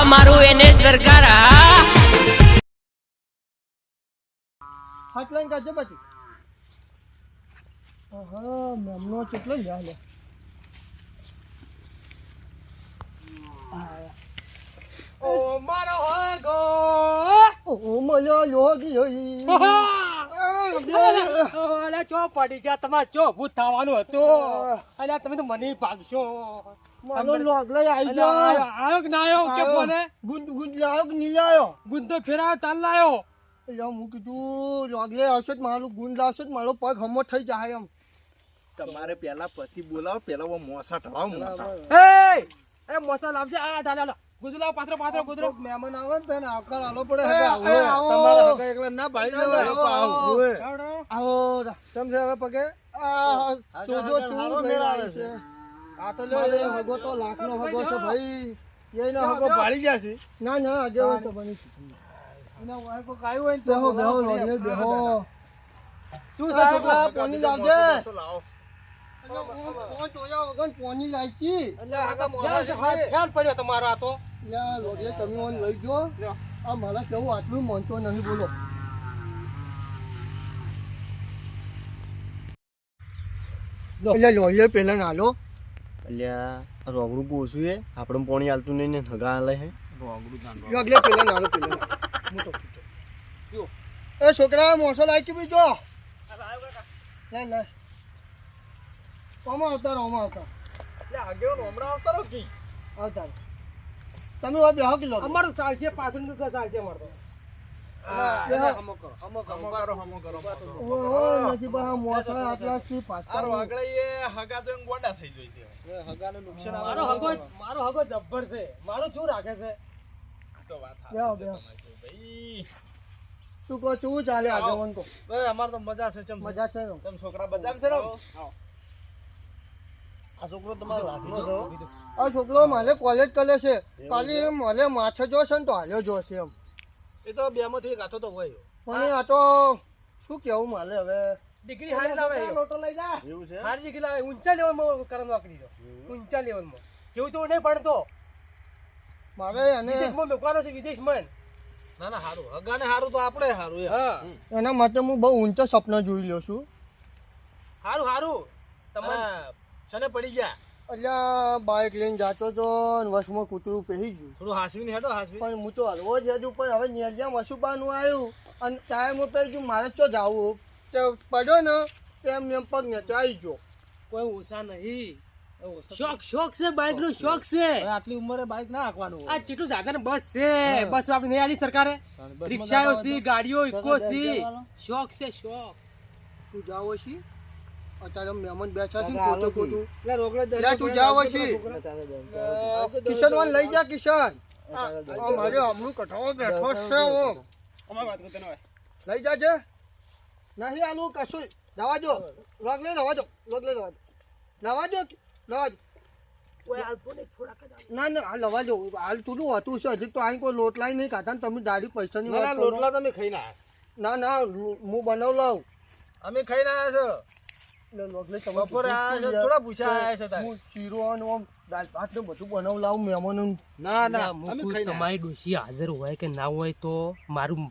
મારું એને સરકાર હાથ લઈને કાઢજો પછી હા મેમનો કેટલો લે ઓ મારો હગો ઓ મલ્યો યોગી હોઈ અલે ચો પડી જા તમાર ચો ભૂત થવાનું હતું અલે તમે તો મને ભાગશો મારો લોગલે આઈ ગયો આયો કે ના આયો કે કોને ગુંદ ગુંદ લાયો કે નહીં લાયો ગુંદ તો ફેરા તાલ લાયો એટલે હું કીધું લોગલે આવશે મારું ગુંદ લાવશે મારો પગ હમો થઈ જાય એમ તમારે પેલા પછી બોલાવો પેલા મોસા ઢળાવો મોસા એ મોસા લાવશે આ ડાલા ગુજલાવ પાત્ર પાત્ર ગુજરો મહેમાન આવે ને તેને આવકાર આલો પડે તમારા હગા એકલા ના પાડી દેવા આવો સમજે હવે પગે જોજો શું લઈને આવ્યો છે આ તો લે હગો તો લાખનો હગો છે ભાઈ એનો હગો પાડી જશે ના ના આજે તો બની એના વાય કો કાયો હોય બેહો બેહો લોગલે બેહો શું સાહેબ પાણી લાવજે ફોન જોયા વગર પાણી લાઈચી એટલે હગા મોસા ખ્યાલ પડ્યો તમારો આ તો યા લોગલે તમે ઓન લઈ જો આ મારા કેવું આટલું મોંચો નહીં બોલો એટલે લોહીએ પેલા નાલો અલ્યા રોગડું પોસું એ આપણે પાણી આલતું નહીં ને હગા આલે હે લોગલે પેલા નાલો પેલા મોટો એ છોકરા મોસો લાઈ કે બીજો લે લે ઓમાં આવતા એટલે આગેવાનો હમણાં આવતા રહો કી આવતા તમે હવે બેહો કે લોગ અમારું ચાલ છે પાછળ તો ચાલ છે મારતો હમો કરો ઓ નથી બા મોસા આટલા સી પાછા આગળ એ હગા તો ગોડા થઈ જોઈ છે હગાને નુકસાન મારો હગો જબ્બર છે મારો શું રાખે છે તો વાત બેહો બેહો ભાઈ તું કહો શું ચાલે આગેવન કો ભાઈ અમાર તો મજા છે ચમ મજા છે ને તમે છોકરા બજામ છે ને આ છોકરો તમારો લાખનો છે આ છોકરો માલે કોલેજ કરે છે કાલી માલે માછ જોશે ને તો હાલ્યો જોશે એમ એ તો બે માંથી ગાતો તો હોય પણ આ તો શું કેવું માલે હવે ડિગ્રી હારી લાવે લોટો લઈ જા એવું છે હારી ડિગ્રી લાવે ઊંચા લેવલમાં કરવાનો આકડી દો ઊંચા લેવલમાં જેવું તો નહીં ભણતો મારે અને વિદેશમાં મૂકવાનો છે વિદેશમાં ના ના હારું હગાને હારું તો આપણે હારું હા એના માટે હું બહુ ઊંચા સપના જોઈ લ્યો છું હારું હારું તમારે ચને પડી ગયા અલ્યા બાઇક લઈને જાતો તો ને વસમાં કૂતરું પહેરી ગયું થોડું હાસવીને હેડો હાસવી પણ હું તો હલવો જ હજુ પણ હવે નેરજામ વસુબાનું આવ્યું અને ટાઈમ ઉપર જો મારે ચો જાવું તે પડ્યો ને તેમ એમ પગ નેચાઈ ગયો કોઈ ઓછા નહીં શોખ છે બાઇક નો શોખ છે આટલી ઉંમરે બાઇક ના હાંકવાનું આ ચીટું સાધન બસ છે બસ આપણે નહીં આલી સરકારે રિક્ષાઓ છે ગાડીઓ ઇકો છે શોખ છે શોખ તું જાવ છી અત્યારે મહેમાન બેઠા છે ને ખોટું ખોટું એટલે રોકડે લે તું જાવ છી કિશન વાન લઈ જા કિશન આ મારે હમણું કઠાવો બેઠો છે ઓ અમાર વાત કરતે ના લઈ જાજે નહીં આલું કશું રવા દો રોગલે રવા દો રવા દો ના ના હાલ રવા દો હાલ તું હતું છે હજી તો અહીં કોઈ લોટ લાઈ નહીં ખાતા ને તમે દાડી પૈસાની વાત કરો લોટલા તમે ખાઈને આયા ના ના હું બનાવ લાવ અમે ખાઈને આયા છો લોટલે બપોરે આયા છો થોડા પૂછા આયા છો તારે હું શીરો અને આમ દાળ ભાત ને બધું બનાવ લાવ મહેમાનો ના ના અમે ખાઈને તમારી ડોશી હાજર હોય કે ના હોય તો મારું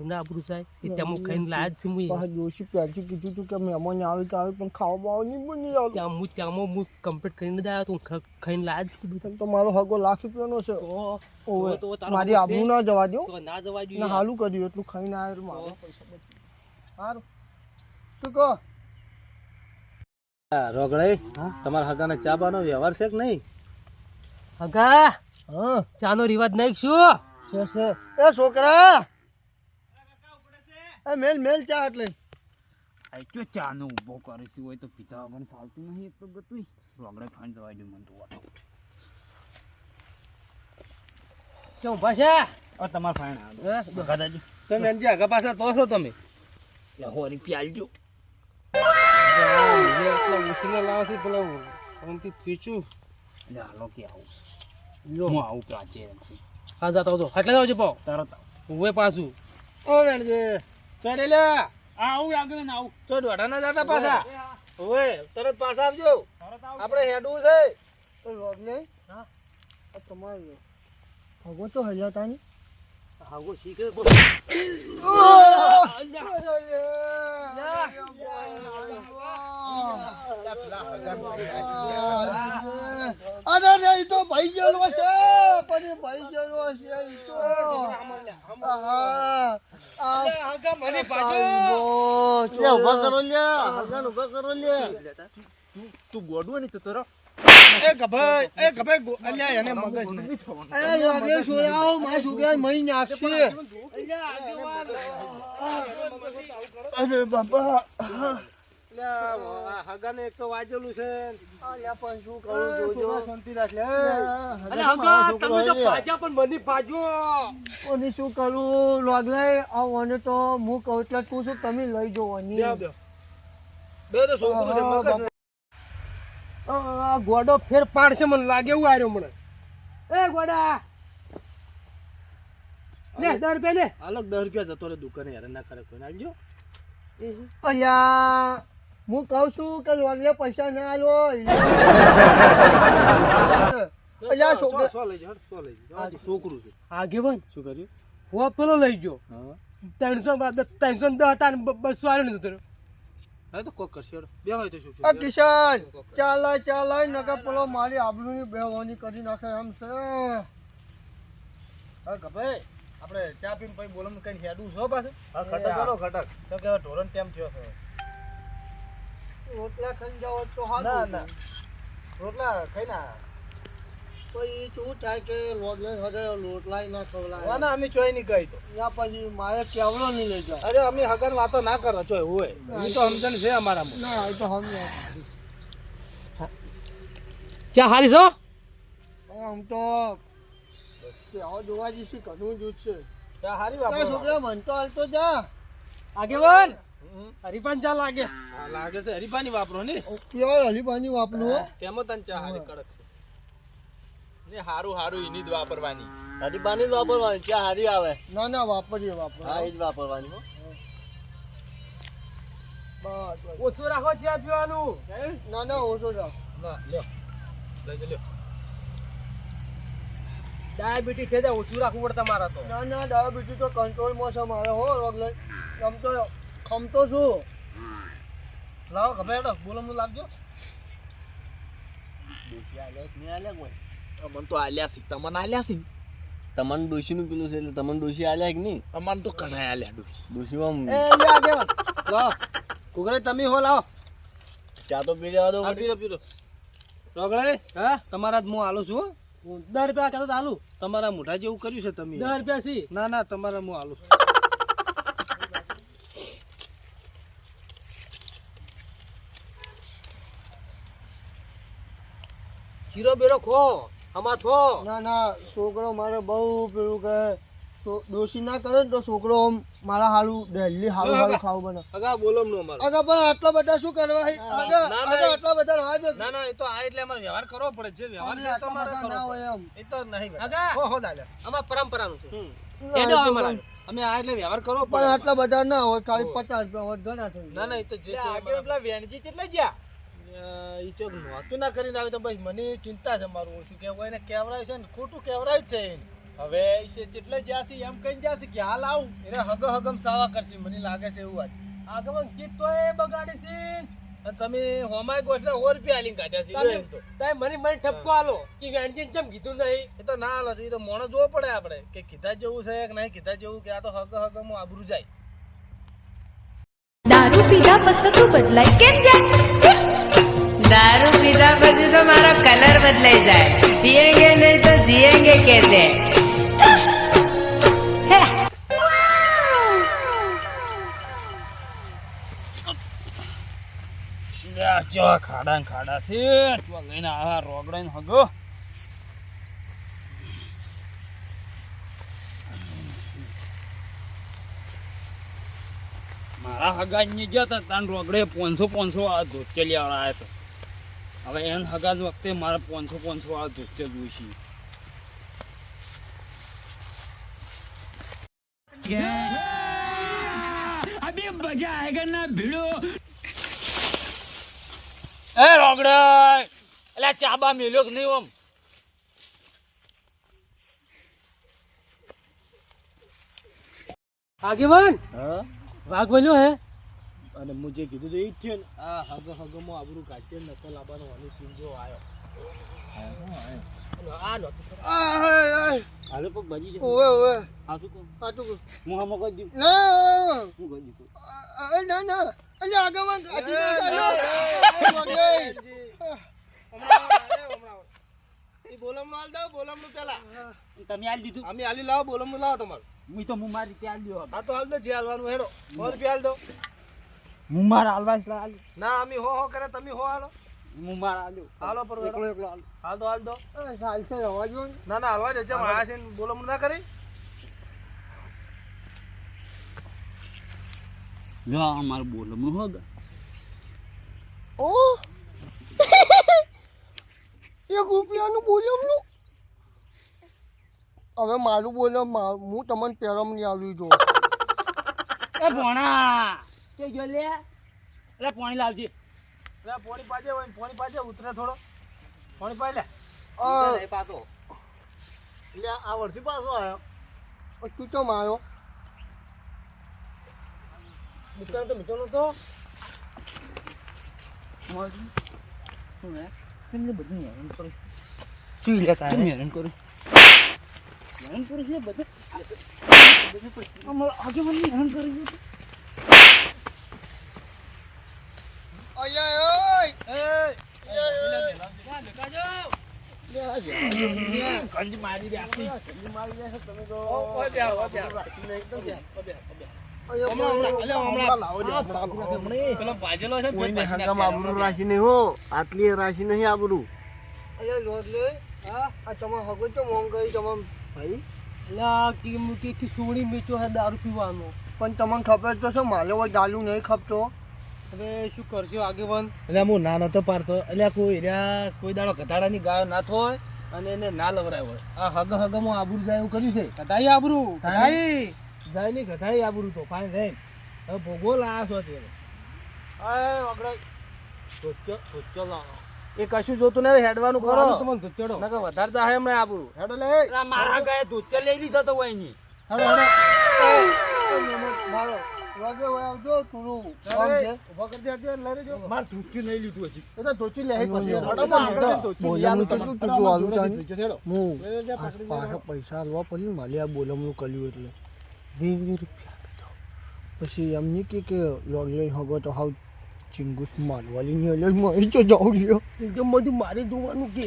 ના આબરૂ થાય ત્યાં હું ખાઈને લાયા જ છું પાછા જોશી પહેલથી કીધું હતું કે મહેમાન આવે તો આવે પણ ખાવા બાવા નહીં આવે ત્યાંમાં હું કમ્પ્લીટ કરીને જ આવ્યો તો ખાઈને લાયા જ છું તો મારો હગો લાખ રૂપિયાનો છે ઓવે મારી આબરૂ ના જવા દો તો ના જવા ના જોઈએ હાલું કર્યું એટલું ખાઈને આવ્યો મારો સારું શું કહો રોગડે તમારા હગાને ચા બાનો વ્યવહાર છે કે નહીં હગા હા ચાનો રિવાજ નહીં શું છે એ છોકરા એ મેલ ચા એટલે આઈચો ચાનો ઊભો કરે છે હોય તો પીતા મને ચાલતું નહીં એક તો ગતું રોગડે ખાઈને જવા દઉં મને તો વાટો કેમ ભાષા આ તમાર ફાઈન આવે દાદાજી તમે એનજી આગા પાછા તો છો તમે લે હોરી પ્યાલજો લે હાલો કે આવું હું આવું પ્રાચે હા જાતો હતો એટલે આવજો પાવ તરત ઉવે પાછું ઓ વેણજી પેડે લે આવું આગળ ને આવું તો દોઢા ના જાતા પાછા ઓય તરત પાછા આવજો આપણે હેડવું છે રોગલે હા તમારે હગો તો હલ્યા તાની હાગો શીખે અરે રે ઈ તો ભાઈ જેલો છે પણ ભાઈ જેલો છે ઈ તો હાગા મને પાછો લે ઉભા કરો લે હગાન ઉભા કરો લે તું ગોડવો નહીં તો તરો એ ગભાઈ અલ્યા એને મગજ નહીં એ લાગે સોયાઓ માં સુગ્યા મહી નાખશે અરે બાબા હગાને એક તો વાજેલું છે અલ્યા પણ શું કરું જોજો શાંતિ રાખ લે અરે હાગા તમે તો પાછા પણ મને પાછો કોની શું કરું લાગલાય આ ઓને તો હું કહું એટલે તું શું તમે લઈ જો ઓની બે તો છોકરું છે મગજ ગોડો ફેર પાડશે મને લાગે એવું આવ્યો મને એ ગોડા લે 10 રૂપિયા લે અલગ 10 રૂપિયા જતો રે દુકાને યાર ના કરે કોઈ આવજો અલ્યા હું કહું છું કે લોગલે પૈસા ના આલો અલ્યા છોકરા સો લઈ જા છોકરું છે આગેવાન શું કર્યું હો પેલો લઈ ગયો હા 310 હતા ને 200 આવ્યો ને તારો હવે તો કોક કરશે બે હોય તો શું આ કિશન ચાલ નકર પેલો મારી આબરૂની બેવાની કરી નાખે એમ છે હા કભાઈ આપણે ચા પીને પછી બોલમ કઈ હેડું છો પાછું હા ખટક કરો ખટક તો કે ઢોરણ ટેમ થયો છે રોટલા ખાઈ જાવ તો હાલ ના રોટલા ખાઈ ના પછી શું થાય કે લોગલે હદે રોટલાય ના ખવડાય ના અમે ચોય નહીં ગઈ તો યા પછી મારે કેવડો નહીં લઈ જાવ અરે અમે હગન વાતો ના કરો ચોય હોય એ તો સમજણ છે અમારામાં ના એ તો હમ ક્યાં હારી છો આમ તો કેવો જોવા જઈશું ઘણું જૂથ છે ચા હારી ત્યાં વાપરો છોકરા મન તો હાલ તો જા આગેવાન હરીપાન ચા લાગે હા લાગે છે હરીફાની વાપરો ને પ્યોર હલીપાની વાપરું હો તેમાં તને ચા હારી કડક છે ને હારું એની જ વાપરવાની હરીફાની જ વાપરવાની ચા હારી આવે ના વાપરીએ હા એ જ વાપરવાની હો બસ ઓછું રાખો ચા પીવાનું ના ઓછો જા ના લ્યો લઈ જા લ્યો ડાયાબિટીસ થઈ જાય ઓછું રાખવું પડે તમારા તો ના ડાયાબિટીસ તો કંટ્રોલમાં છે મારે હો રોગલે ખમતો છું લાવો ખબર બોલો હું લાવજો મન તો આલ્યા સી તમને આલ્યા સી તમને ડોશી નું પેલું છે એટલે તમને ડોશી આલ્યા કે નહીં અમાર તો કણાય આલ્યા ડોશી આમ એ લે આગે લાવો કુકરે તમે હો લાવો ચા તો પી લેવા દો પીરો રોગળે હા તમારા જ હું આલું છું 10 રૂપિયા કહેતો ચાલુ તમારા મોઢા જેવું કર્યું છે તમે 10 રૂપિયા સી ના તમારા હું આલું જીરો બેરો ખો અમાર ખો ના છોકરો મારે બહુ પેલું કે ડોસી ના કરે ને તો છોકરો મારા હારું ડેલી હારું ખાવું બને અગા બોલમ નો અમારો આગા પણ આટલા બધા શું કરવા આટલા બધા રહા દો ના એ તો આ એટલે અમારે વ્યવહાર કરવો પડે જે વ્યવહાર છે તો અમારે ના કરવો હોય એમ એ તો નહીં આગા હો દાદા અમાર પરંપરાનું છે ના, એડો અમારા અમે આ એટલે વ્યવહાર કરવો પણ પડે આટલા બધા ના હોય ખાલી 50 રૂપિયા હોય ઘણા થઈ જાય. ના એ તો જે છે આગળ પેલા વેણજી કેટલા ગયા ઈ તો નહોતું ના કરીને આવે તો બસ મને ચિંતા છે મારું ઓછું કેવું એને કેવરાય છે ને ખોટું કેવરાય છે એને. હવે ઈ છે જેટલે જ્યાંથી એમ કઈ જ્યાંથી કે હાલ આવું એને હગમ સાવા કરશે મને લાગે છે એવું વાત આગમન ગીત તો એ બગાડે છે અને તમે હોમાય ગોઠલે 100 રૂપિયા આલીને કાઢ્યા છે લ્યો એમ તો તાય મને ઠપકો આલો કે વેણજીને કેમ કીધું નહીં એ તો ના હાલો એ તો મોણો જોવો પડે આપણે કે કીધા જેવું છે કે નહીં કીધા જેવું કે આ તો હગમ આબરૂ જાય દારૂ પીધા પછી તું બદલાય કેમ જાય દારૂ પીધા પછી તો મારો કલર બદલાઈ જાય પીએંગે નહીં તો જીએંગે કેસે ખાડા છે લઈને આ રોગડા હગો મારા હગા ની ગયા હતા તાન રોગડે 500 આ ધોચલિયા વાળા આવ્યા હતા હવે એન હગા વખતે મારે 500 આ ધોચલ જોઈશે અભી મજા આયેગા ના ભીડો એ રોગડા એટલે ચાબા મેલ્યો કે નહીં ઓમ આગેવાન હા વાઘ બોલ્યો હે અને હું જે કીધું તો એ જ છે ને આ હગમાં આબરૂ કાઢશે નતો લાવવાનો અને ચીંજો આવ્યો આ નો હાલો પગ બાજી છે ઓવે ઓવે આ શું કહું સાચું કહું. હું આમાં કહી દઉં ના હું કહી દઉં ના ના અલ્યા આગેવાન કાઢી બોલમનું હાલ દો બોલમનું પેલા તમે આલી દીધું અમે હાલી લાવો બોલમનું લાવો તમારું હું મારી રીતે આલી દો આ તો હાલ દો જે હાલવાનું હેડો 100 રૂપિયા હાલ દો હું મારા હાલવા આલી ના અમે હો કરે તમે હો હાલો હું મારા આલ્યો હાલો પર એકલો એકલો આલ્યો હાલ દો ના ના હાલવા જશે મારા છે બોલમનું ના કરી જો અમાર બોલમનું હોગ ઓ 1 રૂપિયાનું બોલમનું હવે મારું બોલમ હું તમને પેરમ ની આવી જો એ ભોણા કે જો લે એટલે પાણી લાવજે પાણી પાજે ઉતરે થોડો પાણી પાઈ લે પાતો એટલે આ વર્ષી પાછો આવ્યો તું કેમ આવ્યો દુકાન તો મીઠો નતો શું હે તમને બધું હેરાન કરું ચી લેતા કેમ હેરાન કરું હેરાન કરું છે બધું અમાર આગેવાન હેરાન કરી છે કંજ મારી દે આખી આટલી રાશિ નહીં આબરું તમારે હગો તો મોંઘ કરી તમામ ભાઈ લા કે સોડી મીઠો હે દારૂ પીવાનો પણ તમને ખબર તો છે માલે હોય દારૂ નહીં ખપતો હવે શું કરશો આગેવાન એટલે હું ના નતો પાડતો એટલે કોઈ દાડો ઘટાડાની ગાયો ના થોય અને એને ના લવરાય હોય આ હગમાં આબરૂ જાય એવું કર્યું છે કટાઈ આબરું કટાઈ જાય નહીં ઘટાડી આબરૂ તો ફાઈન રહે હવે ભોગવો લાયા છો એ કશું જોતું નહીં હેડવાનું કરો તમને ધોચડો નકર વધારે તો હે હમણાં આબરૂ હેડો લે મારા ગયા ધોચર લઈ લીધો તો હોય ની હેડો મારો વાગે હોય આવજો થોડું કામ છે ઉભા કરી દેજો લઈ લેજો માર ધોચી નહીં લીધું હજી એ તો ધોચી લે પછી પાછા પૈસા હાલવા પડ્યું માલે આ બોલમનું કર્યું એટલે 20 રૂપિયા પછી એમની કે લોગ લઈને હગો તો હાવ ચિંગુસ મારવાલી ની એટલે મારી તો જાઉં રહ્યો એકદમ બધું મારે જોવાનું કે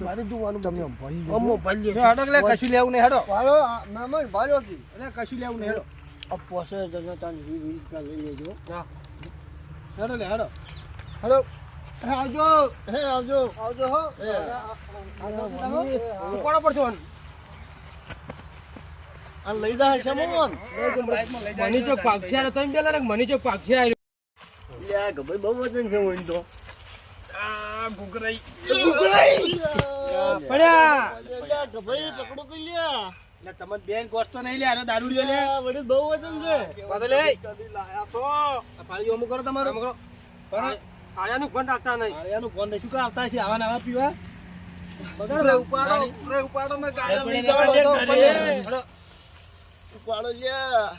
મારે જોવાનું તમે અમો ભાઈ હેડો લે કશું લેવું નહીં હેડો ભાલો મામા ભાલો કી એટલે કશું લેવું નહીં હેડો આ પોસે જનતા ની 20 રૂપિયા લઈ લેજો હેડો લે હેડો હેલો હે આવજો આવજો હો કોણ પડશો આ લઈ જાય છે મોન મની ચોક પાક્ષે તમે પેલા ને મની ચોક પાક્ષે આવ્યો લ્યા ગભાઈ બહુ વજન છે ઓઈન તો પડ્યા લ્યા ગભાઈ પકડો કઈ લ્યા એટલે તમે બેન કોસ્ટ તો નહીં લે આનો દારૂ લ્યો લે વડે બહુ વજન છે પાછો લે આ પાળી ઓમું કરો તમારું કરો આયાનું ફોન રાખતા નહીં આયાનું ફોન નહીં શું કા આવતા છે આવા નવા પીવા ઉપાડો મે કાયમ લઈ લઈ જાવ જાવ હેડો ઉપાડો લ્યા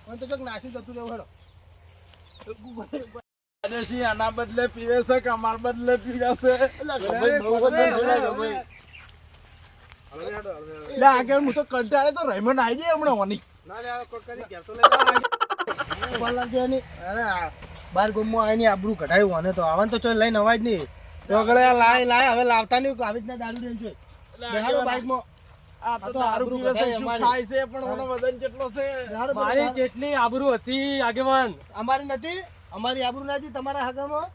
મને તો ચક નાસી જતું રહેવું હેડો આના બદલે પીવે છે કે અમાર બદલે પીવે છે ગભાઈ બહુ વજન છે ગભાઈ લે આગળ હું તો કંટાળે તો રહેમન આવી જાય હમણાં ઓની ના લે કોઈ કરી ઘેર તો લઈ અરે બાર ગમમાં આવીને આબરૂ કઢાયું અને તો આવન તો ચોય લઈને અવાજ નહીં તો આગળ આ લાય હવે લાવતા નહીં આવી જ ના દારૂ દેન છે બેહાડો બાઈકમાં આ તો દારૂ પીવે છે શું ખાય છે પણ ઓનો વજન કેટલો છે મારી જેટલી આબરૂ હતી આગેવાન અમારી નથી અમારી આબરૂ નથી તમારા હગામાં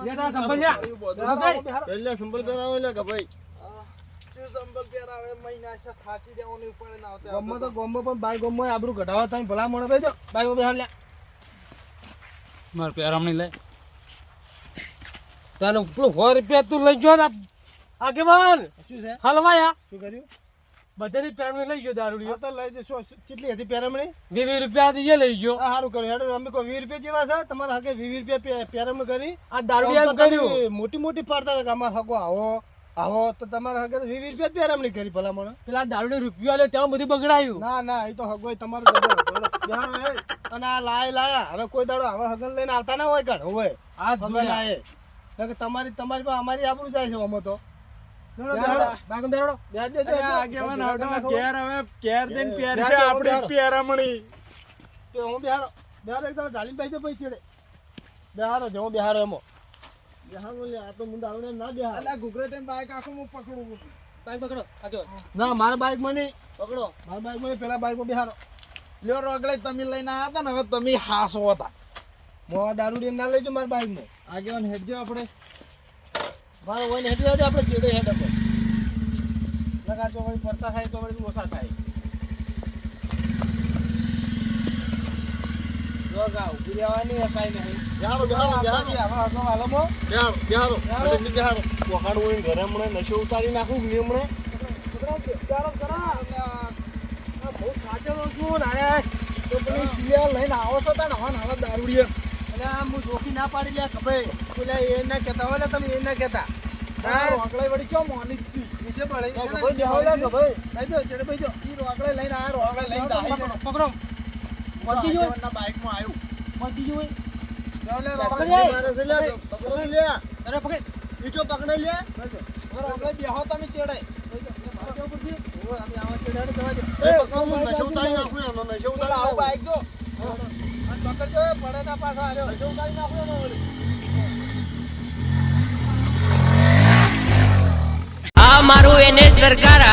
લેતા સંભળ્યા એટલે સંભળ કરાવો એટલે ગભાઈ ગમમાં તો ગમમાં પણ બાર ગમમાં આબરૂ કઢાવા થાય ભલા મોણે બેજો બાઈક બેહાડ લે માર પેરામણી લે તને પેલો 100 રૂપિયા તું લઈ જો આગેવાન શું છે હલવાયા શું કર્યું બધાની પેરમી લઈ ગયો દારૂડિયો આ તો લઈ જશો કેટલી હતી પેરામણી 20 રૂપિયા હતી એ લઈ ગયો આ સારું કર્યું હેડો અમે કોઈ 20 રૂપિયા જેવા છે તમારા હકે 20 રૂપિયા પેરામણી કરી આ દારૂડિયા આમ તો કર્યું તમે મોટી મોટી પાડતા હતા કે અમાર હગો આવો આવો તો તમારે હગે 20 રૂપિયા જ પેરામણી કરી ભલામણ. પેલા દારૂ રૂપિયો આલ્યો ત્યાં બધું બગડાયું. ના ના એ તો હગોય તમારું જબર હતો. અને આ લાયા હવે કોઈ દાડો હવે હગન લઈને આવતા ના હોય કણ હોય આ હગન લાયે કે તમારી પાસે અમારી આબરૂ જાય છે આમાં તો. બાગમ બેરોડો. આગેવાન ઘેર હવે ઘેર દઈને પહેરશે આપણી પેરામણી. તો હું બિહારો એક દાડો ચાલીને બેસજો પછી છેડે બિહારો જો બિહારો એમાં બિહારો લે આ તો મું દારૂને ના બિહાર. અલા ઘુઘરે તેમ બાઈક આખું હું પકડું. બાઈક પકડો આગળ. ના મારા બાઈક માં નહીં પકડો. મારા બાઈક માં પેલા બાઈક માં બિહારો. લ્યો રોગલે તમે લઈને આવ્યા હતા ને હવે તમે હાસો હતા. મોવા દારૂ દે ના લેજો મારા બાઈક માં. આગેવાન હેડજો આપણે. મારો હોય ને હેડી આપણે ચેડે હેડ આપણે લગા ચોકડી ફરતા થાય તો વળી ઓછા થાય. જોગા ઉભી રહેવાની કાઈ નહીં. બિહારો આવા હગો વાલમો બિહારો પોકાડું હોય ઘરે હમણે નશો ઉતારી નાખું ને હમણે બિહારો કરા. બહુ સાચેલો છું ને તો પેલી સિરિયલ લઈને આવો છો તા નવા દારૂડિયા. એટલે હું જોખી ના પાડી લ્યા કભે પેલા એ ના કહેતા હોય ને તમે એ ના કહેતા. રોકડે વળી કેમ મોનિક છી નીચે પડે ભાઈ બેહો લા કે ભાઈ બેજો ચડે બેજો ઈ રોકડે લઈને આ રોકડે લઈને પકડો પકડો. મતી જો ના બાઈક માં આવ્યું. મતી જો લે મારે છે લે પકડો લે અરે પકડ. ઈ જો પકડે લે બેજો રોકડે બેહો તમે ચડે બેજો ભાજો પરથી ઓ અમે આવા ચડે જવાજો એ પકડો હું નશો ઉતારી નાખું એનો નશો ઉતારી આવ બાઈક જો અને પકડજો પડે ના પાછા આર્યો નશો ઉતારી નાખું એનો વળી. આ મારું એને સરકાર.